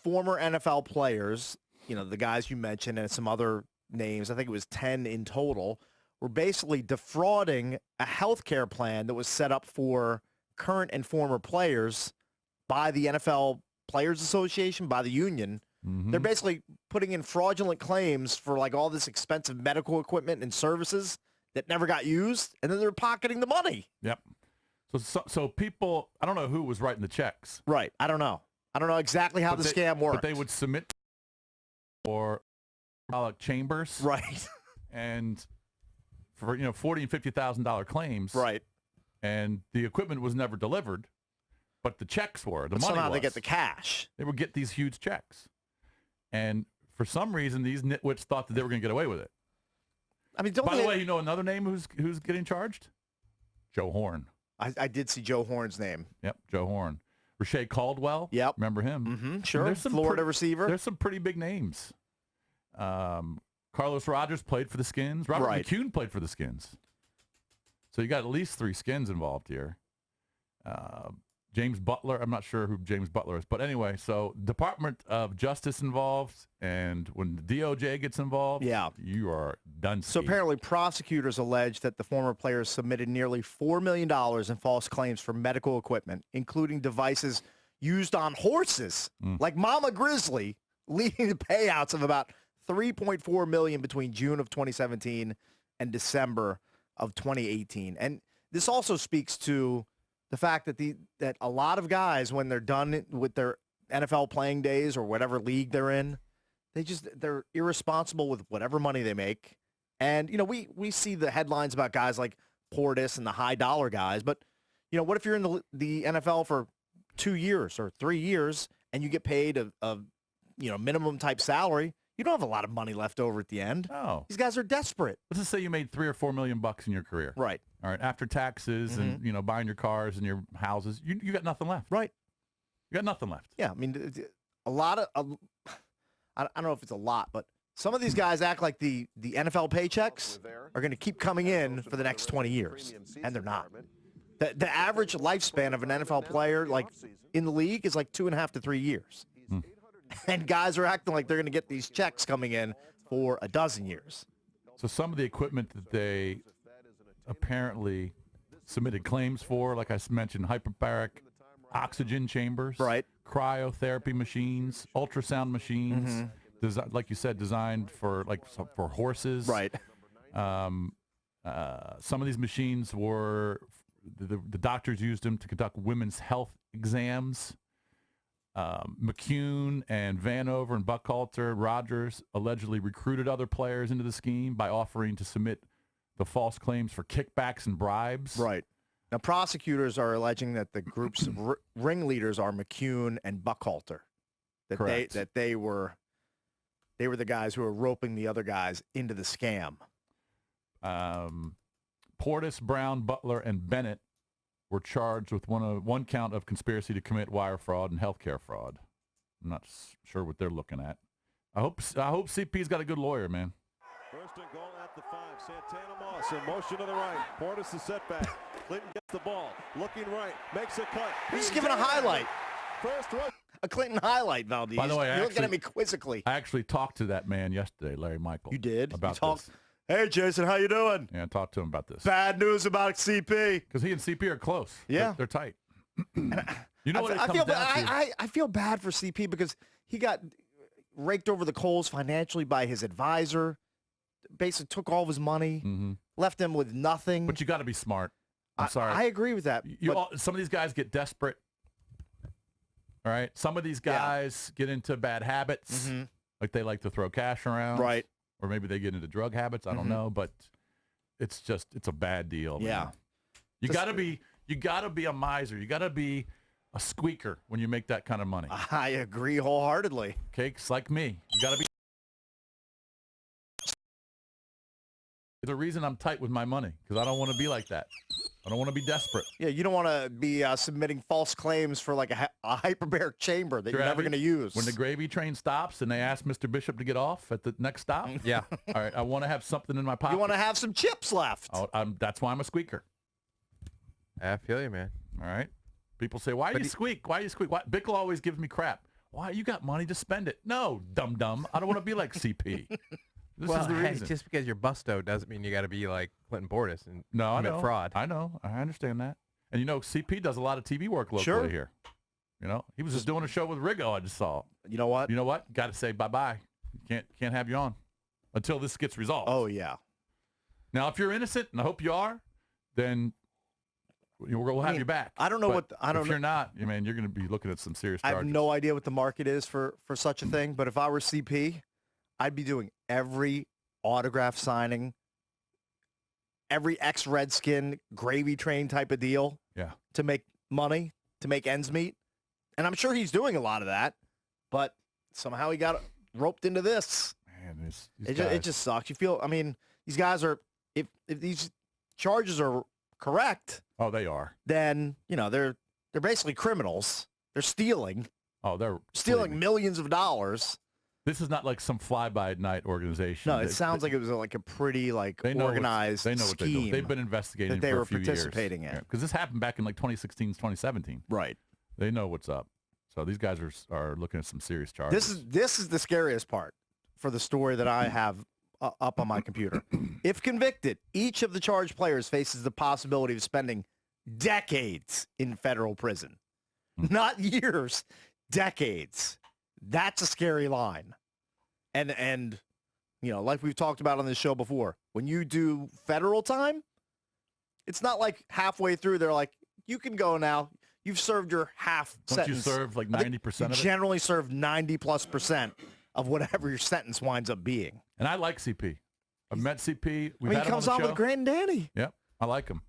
former NFL players, the guys you mentioned and some other names, I think it was 10 in total, were basically defrauding a healthcare plan that was set up for current and former players by the NFL Players Association, by the union. Mm-hmm. They're basically putting in fraudulent claims for like all this expensive medical equipment and services that never got used, and then they're pocketing the money. Yep. So people, I don't know who was writing the checks. Right. I don't know exactly how scam worked. But they would submit for chambers. Right. And for $40,000 and $50,000 claims. Right. And the equipment was never delivered, but the checks were. But money somehow was. they get the cash. They would get these huge checks. And for some reason, these nitwits thought that they were going to get away with it. I mean, by the way, another name who's getting charged? Joe Horn. I did see Joe Horn's name. Yep, Joe Horn. Rashae Caldwell. Yep. Remember him? Mm-hmm, sure. There's some Florida receiver. There's some pretty big names. Carlos Rogers played for the Skins. Robert McCune played for the Skins. So you got at least 3 Skins involved here. James Butler. I'm not sure who James Butler is. But anyway, so Department of Justice involved, and when the DOJ gets involved, you are done. So apparently prosecutors allege that the former players submitted nearly $4 million in false claims for medical equipment, including devices used on horses, like Mama Grizzly, leading to payouts of about $3.4 million between June of 2017 and December of 2018. And this also speaks to the fact that that a lot of guys, when they're done with their NFL playing days or whatever league they're in, they're irresponsible with whatever money they make. And, we see the headlines about guys like Portis and the high dollar guys, but, what if you're in the NFL for 2 years or 3 years and you get paid a minimum type salary? You don't have a lot of money left over at the end. Oh. These guys are desperate. Let's just say you made $3 or $4 million in your career. Right. All right. After taxes and, buying your cars and your houses, you got nothing left. Right. You got nothing left. Yeah. I mean, a lot of, I don't know if it's a lot, but some of these guys act like the NFL paychecks are going to keep coming in for the next 20 years, and they're not. The average lifespan of an NFL player, like in the league, is like 2.5 to 3 years. And guys are acting like they're going to get these checks coming in for a dozen years. So some of the equipment that they apparently submitted claims for, like I mentioned, hyperbaric oxygen chambers, right? Cryotherapy machines, ultrasound machines, like you said, designed for horses, right? Some of these machines were the doctors used them to conduct women's health exams. McCune and Vanover and Buckhalter, Rogers allegedly recruited other players into the scheme by offering to submit the false claims for kickbacks and bribes. Right. Now, prosecutors are alleging that the group's ringleaders are McCune and Buckhalter. That they were the guys who were roping the other guys into the scam. Portis, Brown, Butler, and Bennett were charged with one count of conspiracy to commit wire fraud and healthcare fraud. I'm not sure what they're looking at. I hope CP's got a good lawyer, man. First and goal at the 5. Santana Moss in motion to the right. Portis the setback. Clinton gets the ball. Looking right. Makes a cut. He's just giving a highlight. First rush. A Clinton highlight, Valdez. By the way, you're looking at me quizzically. I actually talked to that man yesterday, Larry Michael. You did? About this. Hey, Jason, how you doing? Yeah, I talked to him about this. Bad news about CP. Because he and CP are close. Yeah. They're tight. You know what it comes down to? I feel bad for CP because he got raked over the coals financially by his advisor, basically took all of his money, left him with nothing. But you got to be smart. I'm sorry. I agree with that. Some of these guys get desperate. All right? Some of these guys get into bad habits. Like they like to throw cash around. Right. Or maybe they get into drug habits. I don't know, but it's a bad deal. Yeah. Man. You got to be a miser. You got to be a squeaker when you make that kind of money. I agree wholeheartedly. Okay, it's like me. You got to be. The reason I'm tight with my money because I don't want to be like that. I don't want to be desperate. Yeah, you don't want to be submitting false claims for like a hyperbaric chamber that you're never going to use. When the gravy train stops and they ask Mr. Bishop to get off at the next stop. Yeah. All right, I want to have something in my pocket. You want to have some chips left. That's why I'm a squeaker. I feel you, man. All right. People say, why do you squeak? Why do you squeak? Bickle always gives me crap. Why? You got money to spend it. No, dumb. I don't want to be like CP. This is the reason. Just because you're busto doesn't mean you got to be like Clinton Portis and commit fraud. I know. I understand that. And, CP does a lot of TV work locally here. He was just doing a show with Riggo, I just saw. You know what? Got to say bye-bye. Can't have you on until this gets resolved. Oh, yeah. Now, if you're innocent, and I hope you are, then we'll have you back. I don't know if you're not, you're going to be looking at some serious charges. I have no idea what the market is for such a thing, but if I were CP, I'd be doing every autograph signing, every ex-Redskin gravy train type of deal to make money, to make ends meet. And I'm sure he's doing a lot of that, but somehow he got roped into this. Man, it just sucks. You feel, these guys are, if these charges are correct. Oh, they are. Then, they're basically criminals. They're stealing. Oh, they're stealing millions of dollars. This is not like some fly-by-night organization. No, it sounds like it was like a pretty organized scheme. They know what they're doing. They've been investigating that they for were a few participating years. in. Because this happened back in like 2016, 2017. Right. They know what's up. So these guys are looking at some serious charges. This is the scariest part for the story that I have up on my computer. If convicted, each of the charged players faces the possibility of spending decades in federal prison. Not years, decades. That's a scary line. And like we've talked about on this show before, when you do federal time, it's not like halfway through they're like, you can go now. You've served your half sentence. Don't you serve like 90% of it? Generally serve 90+% of whatever your sentence winds up being. And I like CP. I've met CP. He comes on with Grant and Danny. Yep. I like him.